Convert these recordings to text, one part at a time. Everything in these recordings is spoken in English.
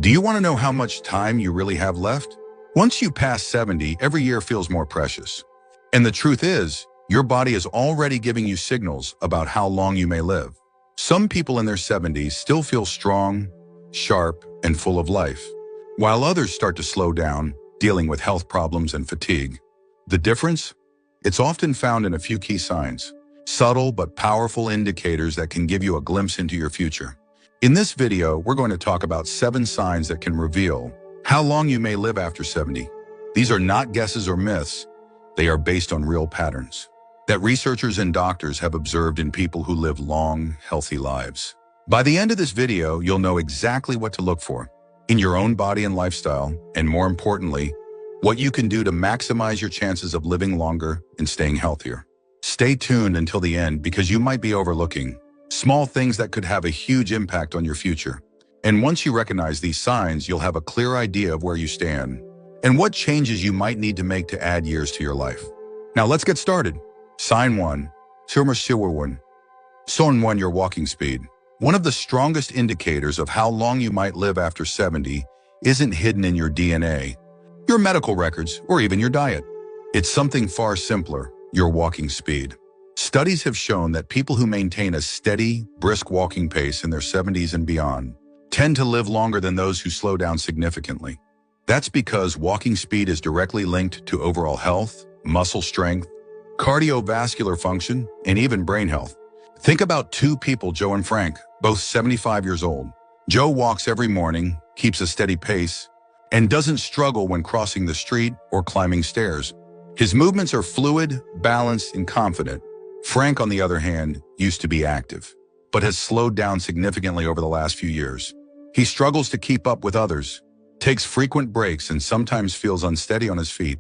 Do you want to know how much time you really have left? Once you pass 70, every year feels more precious. And the truth is, your body is already giving you signals about how long you may live. Some people in their 70s still feel strong, sharp, and full of life, while others start to slow down, dealing with health problems and fatigue. The difference? It's often found in a few key signs, subtle but powerful indicators that can give you a glimpse into your future. In this video, we're going to talk about 7 signs that can reveal how long you may live after 70. These are not guesses or myths. They are based on real patterns that researchers and doctors have observed in people who live long, healthy lives. By the end of this video, you'll know exactly what to look for in your own body and lifestyle, and more importantly, what you can do to maximize your chances of living longer and staying healthier. Stay tuned until the end because you might be overlooking small things that could have a huge impact on your future. And once you recognize these signs, you'll have a clear idea of where you stand and what changes you might need to make to add years to your life. Now let's get started. Sign 1. Sign 1, your walking speed. One of the strongest indicators of how long you might live after 70 isn't hidden in your DNA, your medical records, or even your diet. It's something far simpler, your walking speed. Studies have shown that people who maintain a steady, brisk walking pace in their 70s and beyond tend to live longer than those who slow down significantly. That's because walking speed is directly linked to overall health, muscle strength, cardiovascular function, and even brain health. Think about 2 people, Joe and Frank, both 75 years old. Joe walks every morning, keeps a steady pace, and doesn't struggle when crossing the street or climbing stairs. His movements are fluid, balanced, and confident. Frank, on the other hand, used to be active, but has slowed down significantly over the last few years. He struggles to keep up with others, takes frequent breaks, and sometimes feels unsteady on his feet.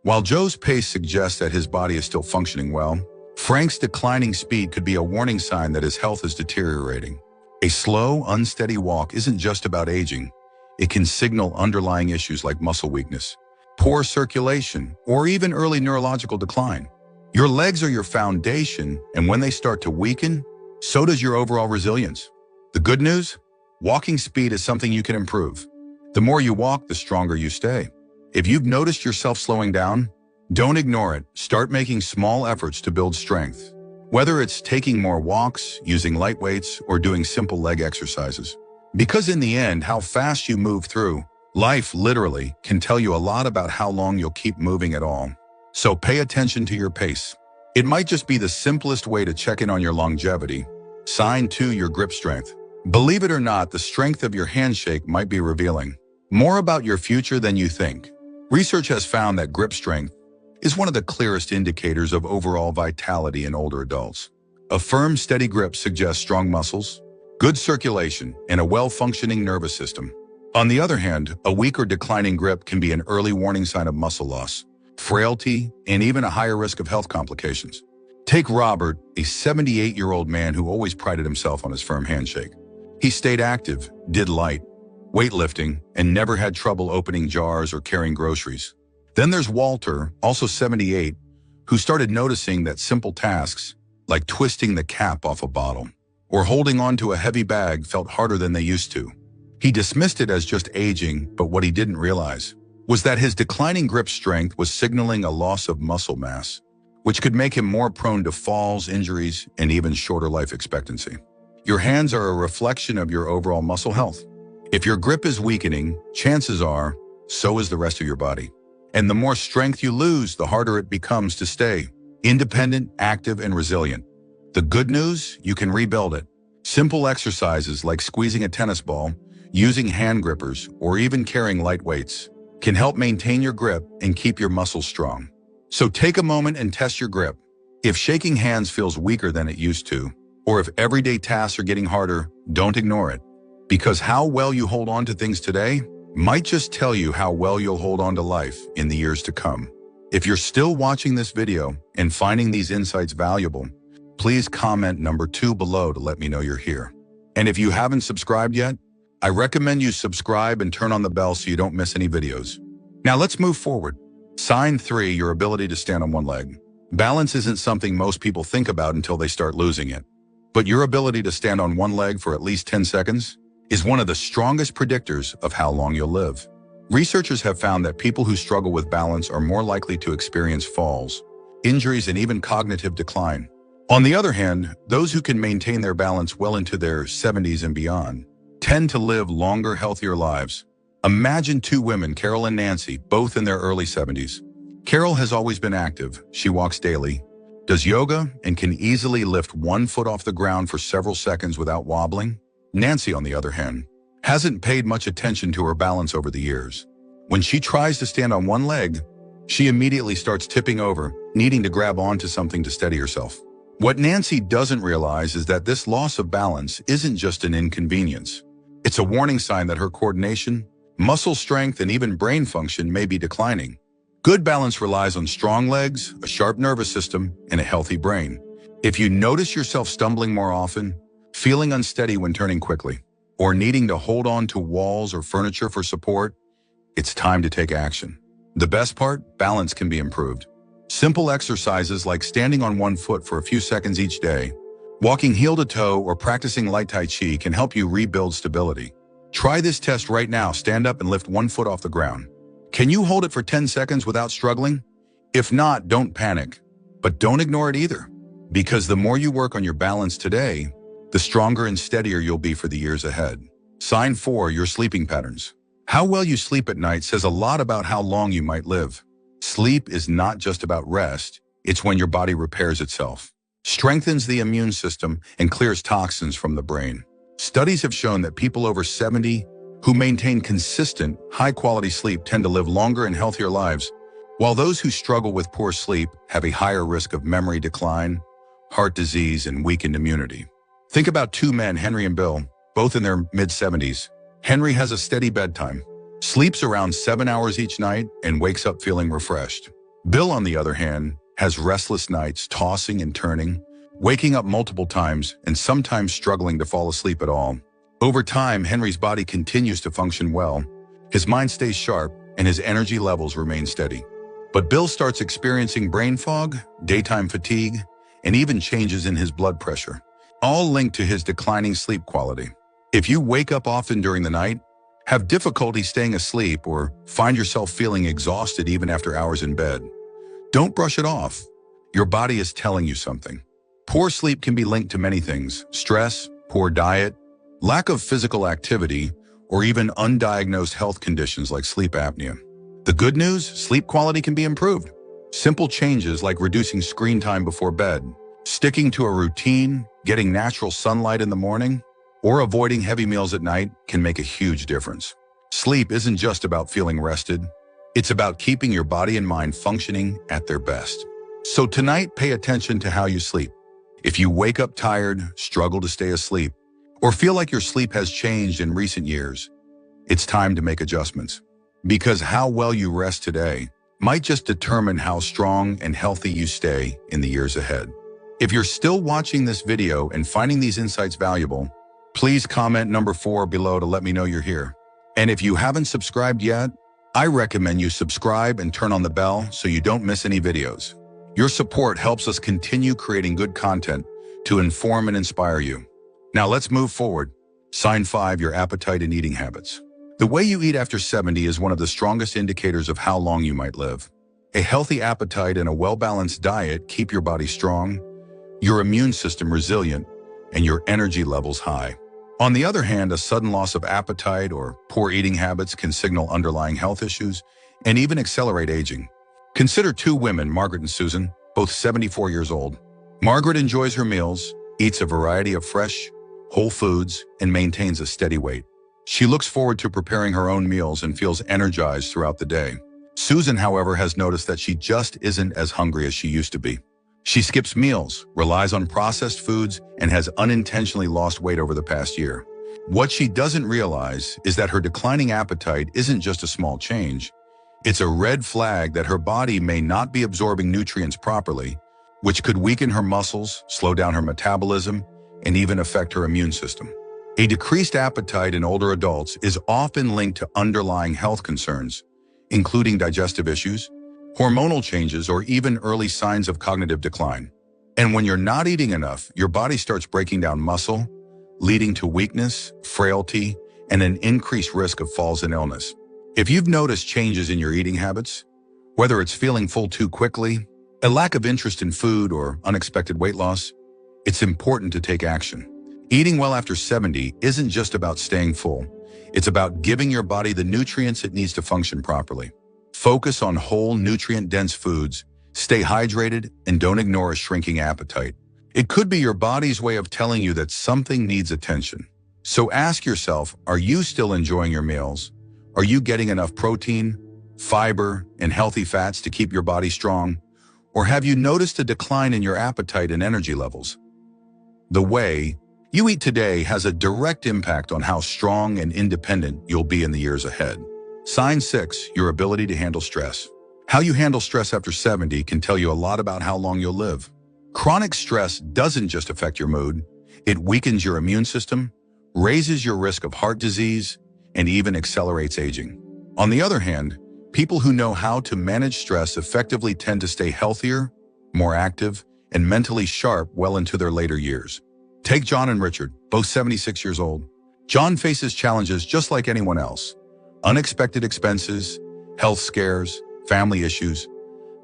While Joe's pace suggests that his body is still functioning well, Frank's declining speed could be a warning sign that his health is deteriorating. A slow, unsteady walk isn't just about aging. It can signal underlying issues like muscle weakness, poor circulation, or even early neurological decline. Your legs are your foundation, and when they start to weaken, so does your overall resilience. The good news? Walking speed is something you can improve. The more you walk, the stronger you stay. If you've noticed yourself slowing down, don't ignore it. Start making small efforts to build strength. Whether it's taking more walks, using light weights, or doing simple leg exercises. Because in the end, how fast you move through life literally can tell you a lot about how long you'll keep moving at all. So pay attention to your pace. It might just be the simplest way to check in on your longevity. Sign 2, your grip strength. Believe it or not, the strength of your handshake might be revealing more about your future than you think. Research has found that grip strength is one of the clearest indicators of overall vitality in older adults. A firm, steady grip suggests strong muscles, good circulation, and a well-functioning nervous system. On the other hand, a weak or declining grip can be an early warning sign of muscle loss, frailty, and even a higher risk of health complications. Take Robert, a 78-year-old man who always prided himself on his firm handshake. He stayed active, did light weightlifting, and never had trouble opening jars or carrying groceries. Then there's Walter, also 78, who started noticing that simple tasks, like twisting the cap off a bottle or holding onto a heavy bag, felt harder than they used to. He dismissed it as just aging, but what he didn't realize was that his declining grip strength was signaling a loss of muscle mass, which could make him more prone to falls, injuries, and even shorter life expectancy. Your hands are a reflection of your overall muscle health. If your grip is weakening, chances are, so is the rest of your body. And the more strength you lose, the harder it becomes to stay independent, active, and resilient. The good news? You can rebuild it. Simple exercises like squeezing a tennis ball, using hand grippers, or even carrying light weights can help maintain your grip and keep your muscles strong. So take a moment and test your grip. If shaking hands feels weaker than it used to, or if everyday tasks are getting harder, don't ignore it. Because how well you hold on to things today might just tell you how well you'll hold on to life in the years to come. If you're still watching this video and finding these insights valuable, please comment number 2 below to let me know you're here. And if you haven't subscribed yet, I recommend you subscribe and turn on the bell so you don't miss any videos. Now let's move forward. Sign 3, your ability to stand on one leg. Balance isn't something most people think about until they start losing it. But your ability to stand on one leg for at least 10 seconds is one of the strongest predictors of how long you'll live. Researchers have found that people who struggle with balance are more likely to experience falls, injuries, and even cognitive decline. On the other hand, those who can maintain their balance well into their 70s and beyond tend to live longer, healthier lives. Imagine two women, Carol and Nancy, both in their early 70s. Carol has always been active. She walks daily, does yoga, and can easily lift one foot off the ground for several seconds without wobbling. Nancy, on the other hand, hasn't paid much attention to her balance over the years. When she tries to stand on one leg, she immediately starts tipping over, needing to grab onto something to steady herself. What Nancy doesn't realize is that this loss of balance isn't just an inconvenience. It's a warning sign that her coordination, muscle strength, and even brain function may be declining. Good balance relies on strong legs, a sharp nervous system, and a healthy brain. If you notice yourself stumbling more often, feeling unsteady when turning quickly, or needing to hold on to walls or furniture for support, it's time to take action. The best part, balance can be improved. Simple exercises like standing on one foot for a few seconds each day, walking heel to toe, or practicing light Tai Chi can help you rebuild stability. Try this test right now. Stand up and lift one foot off the ground. Can you hold it for 10 seconds without struggling? If not, don't panic, but don't ignore it either. Because the more you work on your balance today, the stronger and steadier you'll be for the years ahead. Sign 4, your sleeping patterns. How well you sleep at night says a lot about how long you might live. Sleep is not just about rest, it's when your body repairs itself, strengthens the immune system, and clears toxins from the brain. Studies have shown that people over 70 who maintain consistent, high-quality sleep tend to live longer and healthier lives, while those who struggle with poor sleep have a higher risk of memory decline, heart disease, and weakened immunity. Think about two men, Henry and Bill, both in their mid-70s. Henry has a steady bedtime, sleeps around 7 hours each night, and wakes up feeling refreshed. Bill, on the other hand, has restless nights, tossing and turning, waking up multiple times, and sometimes struggling to fall asleep at all. Over time, Henry's body continues to function well, his mind stays sharp, and his energy levels remain steady. But Bill starts experiencing brain fog, daytime fatigue, and even changes in his blood pressure, all linked to his declining sleep quality. If you wake up often during the night, have difficulty staying asleep, or find yourself feeling exhausted even after hours in bed, don't brush it off. Your body is telling you something. Poor sleep can be linked to many things: stress, poor diet, lack of physical activity, or even undiagnosed health conditions like sleep apnea. The good news, sleep quality can be improved. Simple changes like reducing screen time before bed, sticking to a routine, getting natural sunlight in the morning, or avoiding heavy meals at night can make a huge difference. Sleep isn't just about feeling rested. It's about keeping your body and mind functioning at their best. So tonight, pay attention to how you sleep. If you wake up tired, struggle to stay asleep, or feel like your sleep has changed in recent years, it's time to make adjustments. Because how well you rest today might just determine how strong and healthy you stay in the years ahead. If you're still watching this video and finding these insights valuable, please comment number 4 below to let me know you're here. And if you haven't subscribed yet, I recommend you subscribe and turn on the bell so you don't miss any videos. Your support helps us continue creating good content to inform and inspire you. Now let's move forward. Sign 5, your appetite and eating habits. The way you eat after 70 is one of the strongest indicators of how long you might live. A healthy appetite and a well-balanced diet keep your body strong, your immune system resilient, and your energy levels high. On the other hand, a sudden loss of appetite or poor eating habits can signal underlying health issues and even accelerate aging. Consider two women, Margaret and Susan, both 74 years old. Margaret enjoys her meals, eats a variety of fresh, whole foods, and maintains a steady weight. She looks forward to preparing her own meals and feels energized throughout the day. Susan, however, has noticed that she just isn't as hungry as she used to be. She skips meals, relies on processed foods, and has unintentionally lost weight over the past year. What she doesn't realize is that her declining appetite isn't just a small change. It's a red flag that her body may not be absorbing nutrients properly, which could weaken her muscles, slow down her metabolism, and even affect her immune system. A decreased appetite in older adults is often linked to underlying health concerns, including digestive issues, hormonal changes, or even early signs of cognitive decline. And when you're not eating enough, your body starts breaking down muscle, leading to weakness, frailty, and an increased risk of falls and illness. If you've noticed changes in your eating habits, whether it's feeling full too quickly, a lack of interest in food, or unexpected weight loss, it's important to take action. Eating well after 70 isn't just about staying full. It's about giving your body the nutrients it needs to function properly. Focus on whole, nutrient-dense foods, stay hydrated, and don't ignore a shrinking appetite. It could be your body's way of telling you that something needs attention. So ask yourself, are you still enjoying your meals? Are you getting enough protein, fiber, and healthy fats to keep your body strong? Or have you noticed a decline in your appetite and energy levels? The way you eat today has a direct impact on how strong and independent you'll be in the years ahead. Sign 6, your ability to handle stress. How you handle stress after 70 can tell you a lot about how long you'll live. Chronic stress doesn't just affect your mood. It weakens your immune system, raises your risk of heart disease, and even accelerates aging. On the other hand, people who know how to manage stress effectively tend to stay healthier, more active, and mentally sharp well into their later years. Take John and Richard, both 76 years old. John faces challenges just like anyone else. Unexpected expenses, health scares, family issues,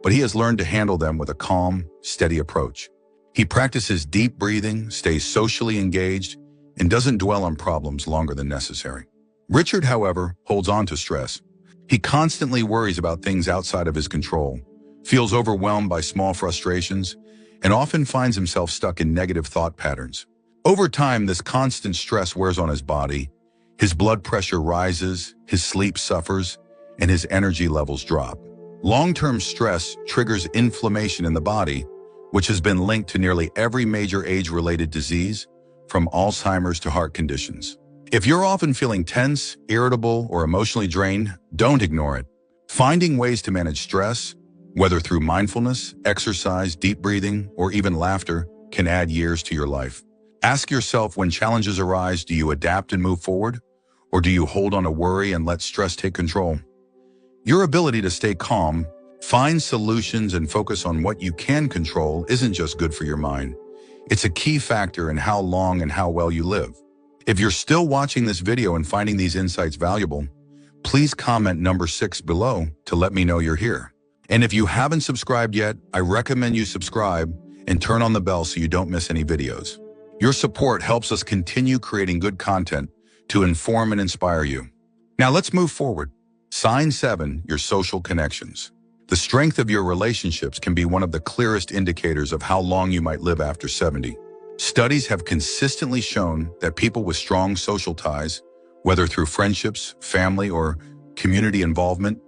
but he has learned to handle them with a calm, steady approach. He practices deep breathing, stays socially engaged, and doesn't dwell on problems longer than necessary. Richard, however, holds on to stress. He constantly worries about things outside of his control, feels overwhelmed by small frustrations, and often finds himself stuck in negative thought patterns. Over time, this constant stress wears on his body. His blood pressure rises, his sleep suffers, and his energy levels drop. Long-term stress triggers inflammation in the body, which has been linked to nearly every major age-related disease, from Alzheimer's to heart conditions. If you're often feeling tense, irritable, or emotionally drained, don't ignore it. Finding ways to manage stress, whether through mindfulness, exercise, deep breathing, or even laughter, can add years to your life. Ask yourself, when challenges arise, do you adapt and move forward? Or do you hold on to worry and let stress take control? Your ability to stay calm, find solutions, and focus on what you can control isn't just good for your mind. It's a key factor in how long and how well you live. If you're still watching this video and finding these insights valuable, please comment number 6 below to let me know you're here. And if you haven't subscribed yet, I recommend you subscribe and turn on the bell so you don't miss any videos. Your support helps us continue creating good content to inform and inspire you. Now let's move forward. Sign 7, your social connections. The strength of your relationships can be one of the clearest indicators of how long you might live after 70. Studies have consistently shown that people with strong social ties, whether through friendships, family, or community involvement,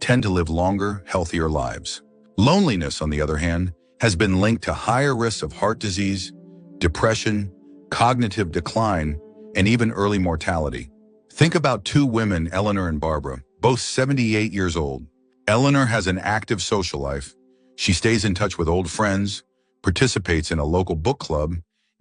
tend to live longer, healthier lives. Loneliness, on the other hand, has been linked to higher risks of heart disease, depression, cognitive decline, and even early mortality. Think about 2 women, Eleanor and Barbara, both 78 years old. Eleanor has an active social life. She stays in touch with old friends, participates in a local book club,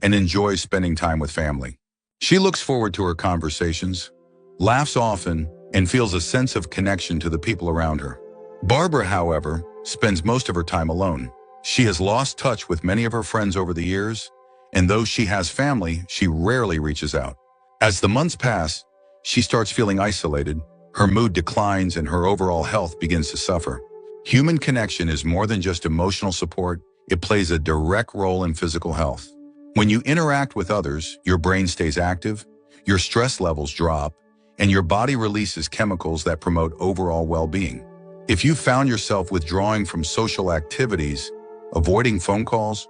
and enjoys spending time with family. She looks forward to her conversations, laughs often, and feels a sense of connection to the people around her. Barbara, however, spends most of her time alone. She has lost touch with many of her friends over the years, and though she has family, she rarely reaches out. As the months pass, she starts feeling isolated, her mood declines, and her overall health begins to suffer. Human connection is more than just emotional support. It plays a direct role in physical health. When you interact with others, your brain stays active, your stress levels drop, and your body releases chemicals that promote overall well-being. If you found yourself withdrawing from social activities, avoiding phone calls,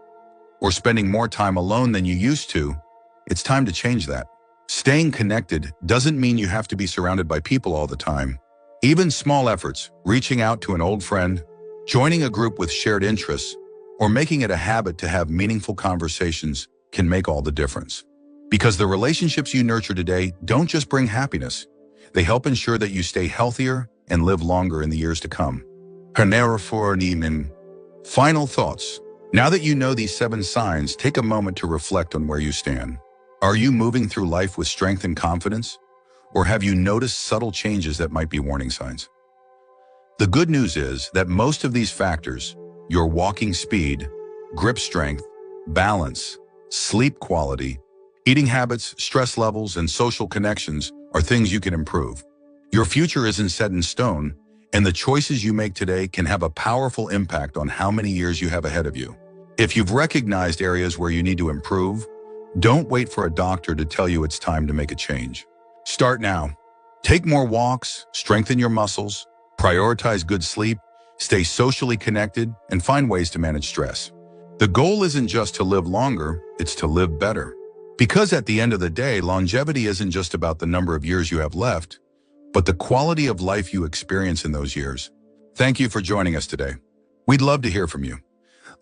or spending more time alone than you used to, it's time to change that. Staying connected doesn't mean you have to be surrounded by people all the time. Even small efforts, reaching out to an old friend, joining a group with shared interests, or making it a habit to have meaningful conversations can make all the difference. Because the relationships you nurture today don't just bring happiness, they help ensure that you stay healthier and live longer in the years to come. Final thoughts. Now that you know these 7 signs, take a moment to reflect on where you stand. Are you moving through life with strength and confidence? Or have you noticed subtle changes that might be warning signs? The good news is that most of these factors, your walking speed, grip strength, balance, sleep quality, Eating habits, stress levels, and social connections are things you can improve. Your future isn't set in stone, and the choices you make today can have a powerful impact on how many years you have ahead of you. If you've recognized areas where you need to improve, don't wait for a doctor to tell you it's time to make a change. Start now. Take more walks, strengthen your muscles, prioritize good sleep, stay socially connected, and find ways to manage stress. The goal isn't just to live longer, it's to live better. Because at the end of the day, longevity isn't just about the number of years you have left, but the quality of life you experience in those years. Thank you for joining us today. We'd love to hear from you.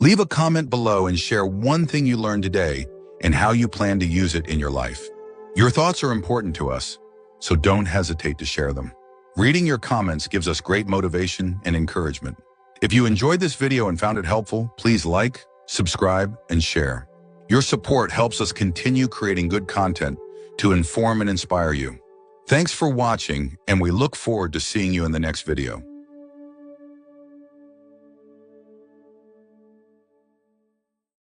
Leave a comment below and share one thing you learned today and how you plan to use it in your life. Your thoughts are important to us, so don't hesitate to share them. Reading your comments gives us great motivation and encouragement. If you enjoyed this video and found it helpful, please like, subscribe, and share. Your support helps us continue creating good content to inform and inspire you. Thanks for watching, and we look forward to seeing you in the next video.